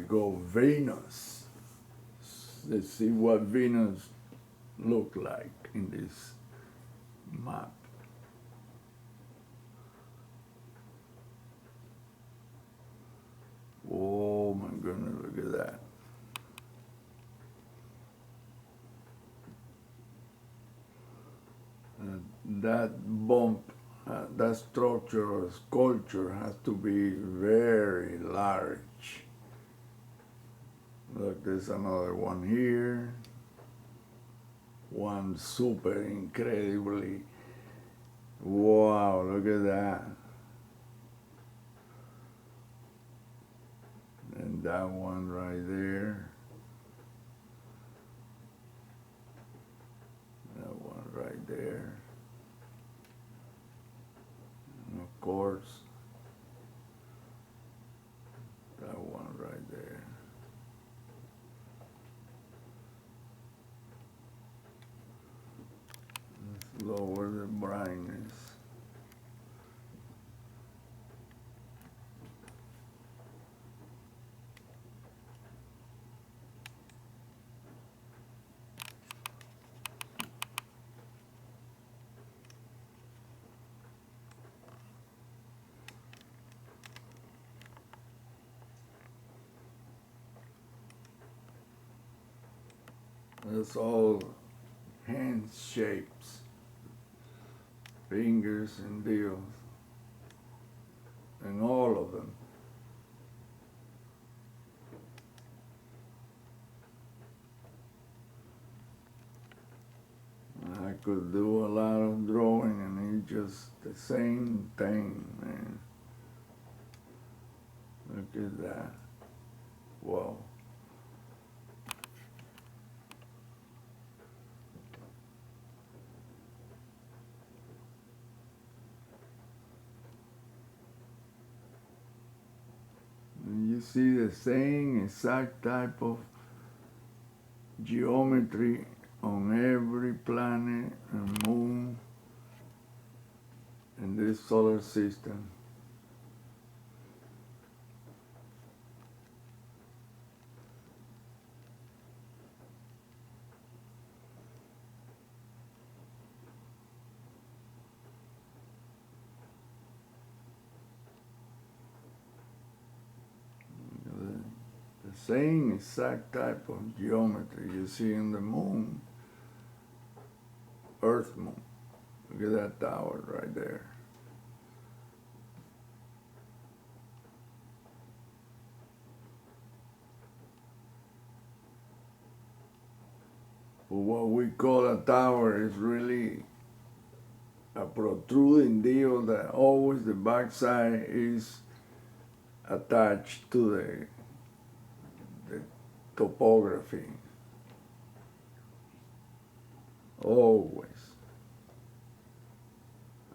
go Venus. Let's see what Venus look like in this map. Oh my goodness, look at that. That bump, that structure or sculpture has to be very large. Look, there's another one here. One super incredibly, wow, look at that. And that one right there. That one right there. And of course, that one right there. Let's lower the brightness. That's all hand shapes, fingers and deals, and all of them. I could do a lot of drawing and it's just the same thing, man. Look at that. Wow. And you see the same exact type of geometry on every planet and moon in this solar system. The same exact type of geometry you see in the moon, Earth moon. Look at that tower right there. But what we call a tower is really a protruding deal that always the backside is attached to the topography. Always.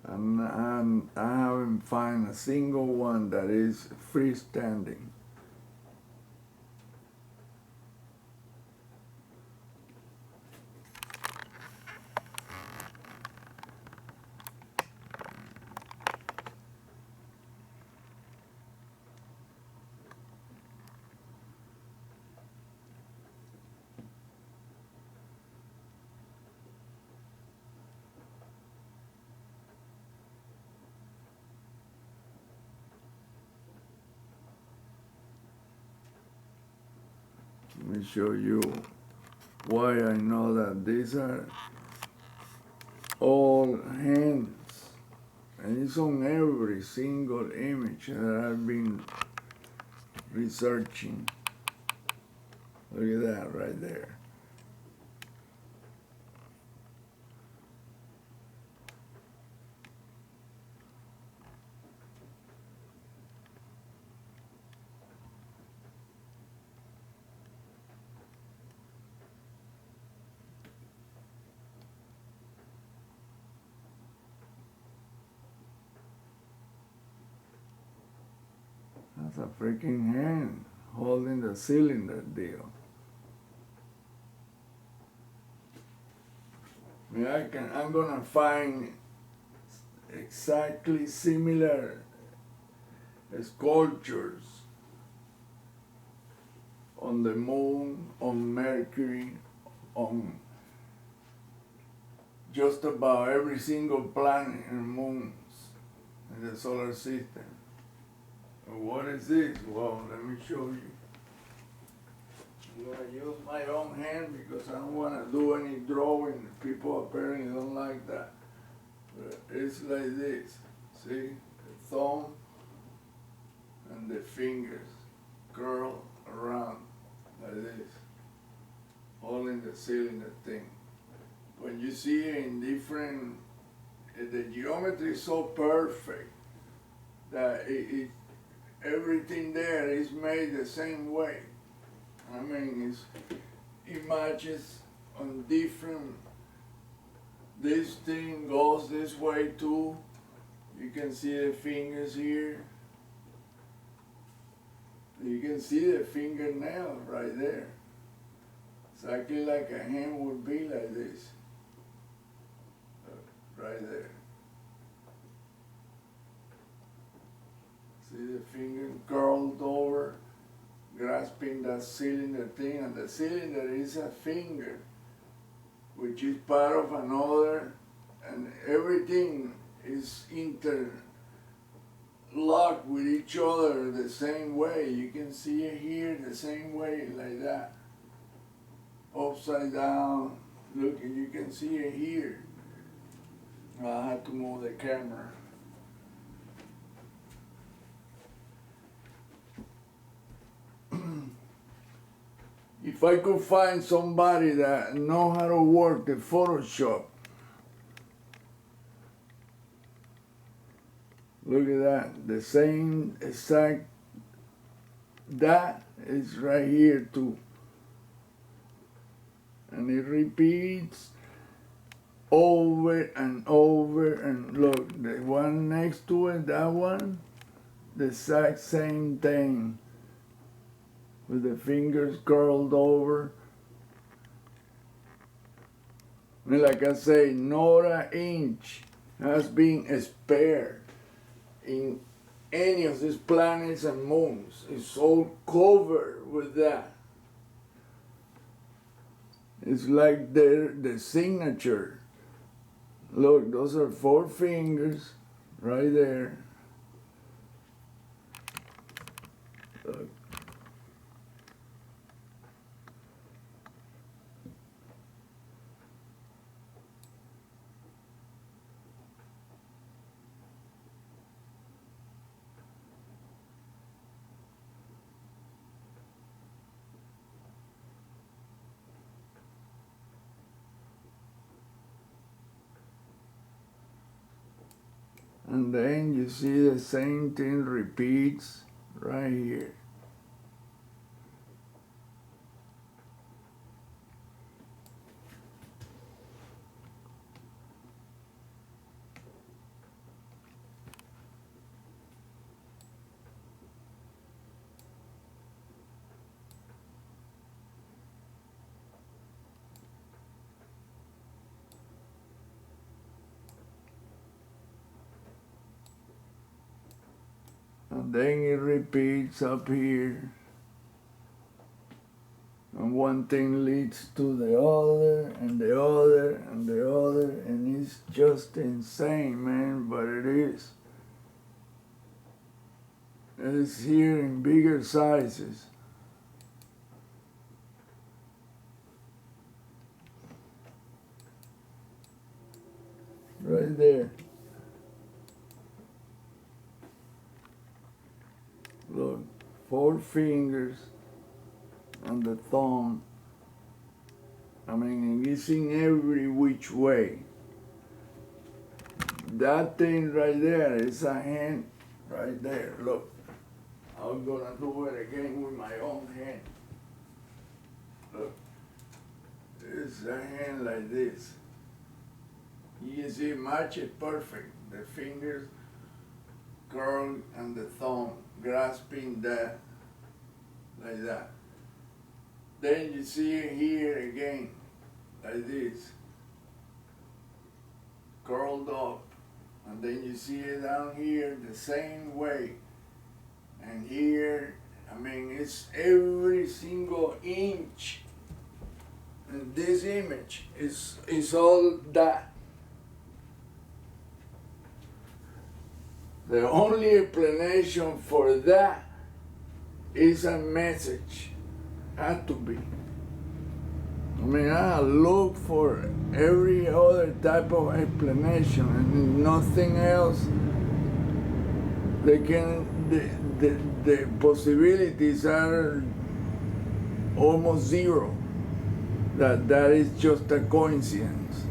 And I haven't found a single one that is freestanding. Let me show you why I know that these are all hands. And it's on every single image that I've been researching. Look at that right there. That's a freaking hand holding the cylinder deal. I mean, I'm gonna find exactly similar sculptures on the moon, on Mercury, on just about every single planet and moons in the solar system. And what is this? Well, let me show you. I'm gonna use my own hand because I don't wanna do any drawing. People apparently don't like that. But it's like this. See? The thumb and the fingers curl around like this, holding the cylinder thing. When you see it in different, the geometry is so perfect that everything there is made the same way. I mean, it matches on different, this thing goes this way too. You can see the fingers here. You can see the fingernail right there. Exactly like a hand would be like this. Right there. See the finger curled over, grasping that cylinder thing, and the cylinder is a finger, which is part of another, and everything is interlocked with each other the same way. You can see it here the same way, like that. Upside down, look, and you can see it here. I have to move the camera. If I could find somebody that know how to work the Photoshop, look at that, the same exact, that is right here too. And it repeats over and over, and look, the one next to it, that one, the exact same thing, with the fingers curled over. And like I say, not an inch has been spared in any of these planets and moons. It's all covered with that. It's like the signature. Look, those are 4 fingers right there. Look. And then you see the same thing repeats right here. And then it repeats up here. And one thing leads to the other, and the other, and the other, and it's just insane, man, but it is. It's here in bigger sizes. Right there. Look, 4 fingers and the thumb. I mean, it's in every which way. That thing right there is a hand right there. Look, I'm gonna do it again with my own hand. Look, it's a hand like this. You can see it matches perfect. The fingers curl and the thumb grasping that like that. Then you see it here again, like this, curled up. And then you see it down here the same way. And here, I mean, is every single inch. And this image is all that. The only explanation for that is a message. Had to be. I mean, I look for every other type of explanation and nothing else. The possibilities are almost zero. That is just a coincidence.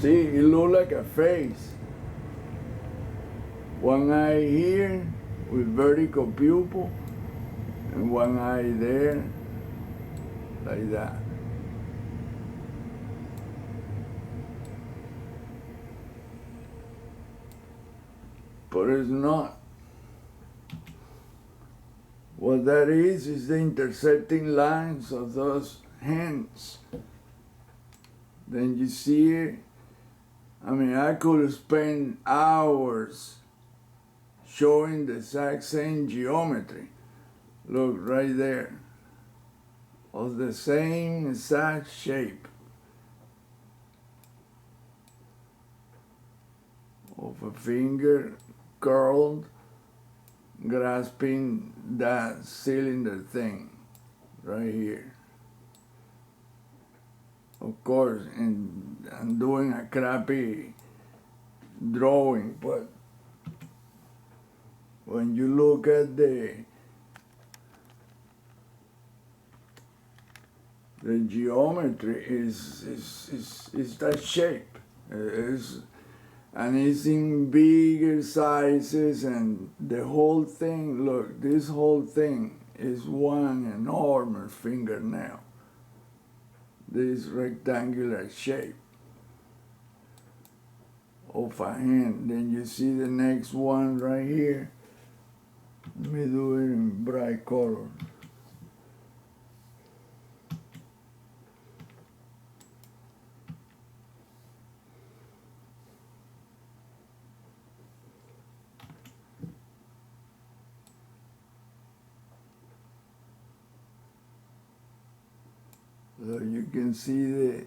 See, it looks like a face. One eye here with vertical pupil, and one eye there, like that. But it's not. What that is the intersecting lines of those hands. Then you see it. I mean, I could spend hours showing the exact same geometry. Look, right there. Of the same exact shape. Of a finger curled, grasping that cylinder thing right here. Of course, and I'm doing a crappy drawing, but when you look at the geometry is that shape. And it's in bigger sizes, and the whole thing, look, this whole thing is one enormous fingernail. This rectangular shape of a hand. Then you see the next one right here. Let me do it in bright color. So you can see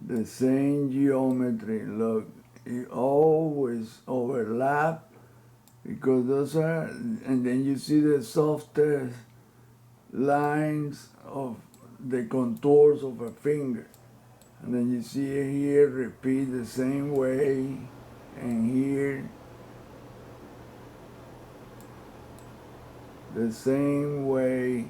the same geometry. Look, it always overlap because those are, and then you see the softer lines of the contours of a finger. And then you see it here, repeat the same way, and here, the same way.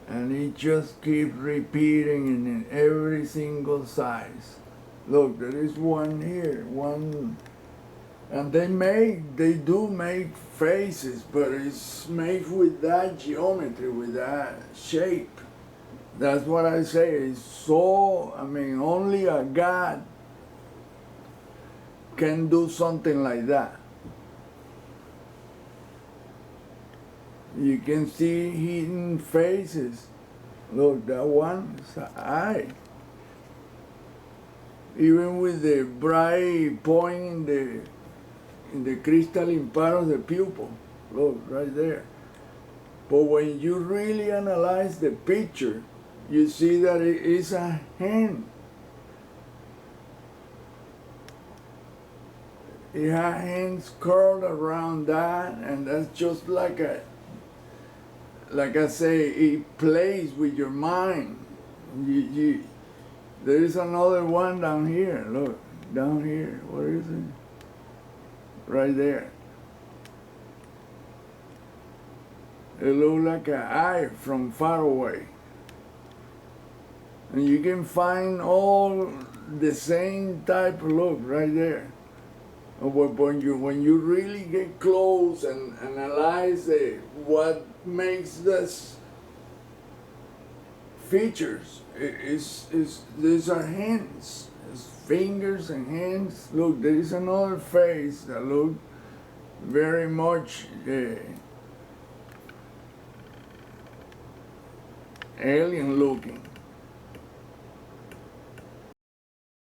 And it just keeps repeating in every single size. Look, there is one here, one, and they do make faces, but it's made with that geometry, with that shape. That's what I say, it's so, I mean, only a God can do something like that. You can see hidden faces. Look, that one is an eye. Even with the bright point in the crystalline part of the pupil. Look, right there. But when you really analyze the picture, you see that it is a hand. It has hands curled around that, and that's just like I say, it plays with your mind. There is another one down here, look, down here, what is it? Right there. It looks like an eye from far away. And you can find all the same type of look right there. But when you really get close and analyze what makes this features, these are hands. It's fingers and hands. Look, there is another face that looks very much alien looking.